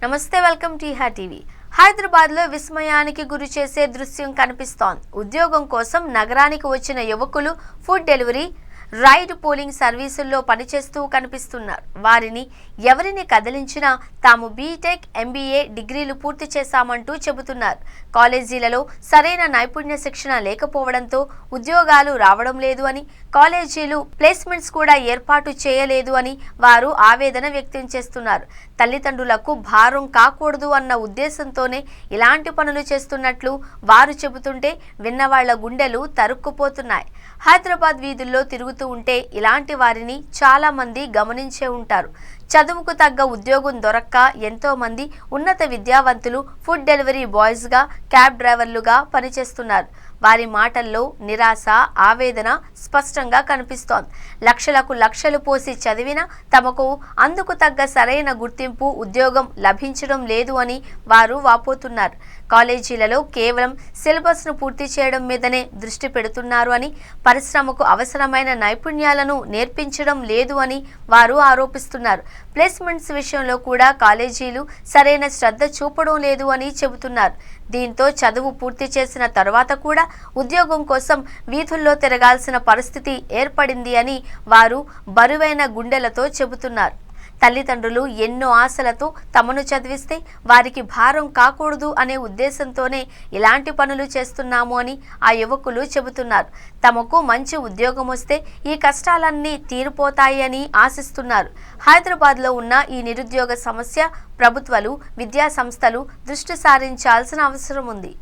నమస్తే welcome to TV. Hyderabad లో విస్మయానికి గురి చేసే దృశ్యం కనిపిస్తోంది. ఉద్యోగం కోసం నగరానికి వచ్చిన యువకులు ఫుడ్ డెలివరీ, రైడ్ పోలింగ్ సర్వీసుల్లో పనిచేస్తూ కనిపిస్తున్నారు. వారిని ఎవరిని కదిలించినా తాము బీటెక్, ఎంబీఏ డిగ్రీలు పూర్తి చేశామంటూ చెబుతున్నారు. కాలేజీలలో సరైన నైపుణ్య శిక్షణ లేకపోవడంతో ఉద్యోగాలు రావడం లేదు అని, కాలేజీలు ప్లేస్మెంట్స్ కూడా ఏర్పాటు చేయలేదు అని వారు ఆవేదన వ్యక్తం చేస్తున్నారు. తల్లిదండ్రులకు భారం కాకూడదు అన్న ఉద్దేశంతోనే ఇలాంటి పనులు చేస్తున్నట్లు వారు చెబుతుంటే విన్నవాళ్ల గుండెలు తరుక్కుపోతున్నాయి. హైదరాబాద్ వీధుల్లో తిరుగుతూ ఉంటే ఇలాంటి వారిని చాలా మంది గమనించే ఉంటారు. చదువుకు తగ్గ ఉద్యోగం దొరక్క ఎంతో మంది ఉన్నత విద్యావంతులు ఫుడ్ డెలివరీ బాయ్స్గా, క్యాబ్ డ్రైవర్లుగా పనిచేస్తున్నారు. వారి మాటల్లో నిరాశ, ఆవేదన స్పష్టంగా కనిపిస్తోంది. లక్షలకు లక్షలు పోసి చదివినా తమకు అందుకు తగ్గ సరైన గుర్తింపు, ఉద్యోగం లభించడం లేదు అని వారు వాపోతున్నారు. కాలేజీలలో కేవలం సిలబస్ను పూర్తి చేయడం మీదనే దృష్టి పెడుతున్నారు అని, పరిశ్రమకు అవసరమైన నైపుణ్యాలను నేర్పించడం లేదు అని వారు ఆరోపిస్తున్నారు. ప్లేస్మెంట్స్ విషయంలో కూడా కాలేజీలు సరైన శ్రద్ధ చూపడం లేదు అని చెబుతున్నారు. దీంతో చదువు పూర్తి చేసిన తర్వాత కూడా ఉద్యోగం కోసం వీధుల్లో తిరగాల్సిన పరిస్థితి ఏర్పడింది అని వారు బరువైన గుండెలతో చెబుతున్నారు. తల్లిదండ్రులు ఎన్నో ఆశలతో తమను చదివిస్తే వారికి భారం కాకూడదు అనే ఉద్దేశంతోనే ఇలాంటి పనులు చేస్తున్నాము అని ఆ యువకులు చెబుతున్నారు. తమకు మంచి ఉద్యోగం వస్తే ఈ కష్టాలన్నీ తీరిపోతాయి అని ఆశిస్తున్నారు. హైదరాబాద్లో ఉన్న ఈ నిరుద్యోగ సమస్య ప్రభుత్వాలు, విద్యా సంస్థలు దృష్టి సారించాల్సిన అవసరం ఉంది.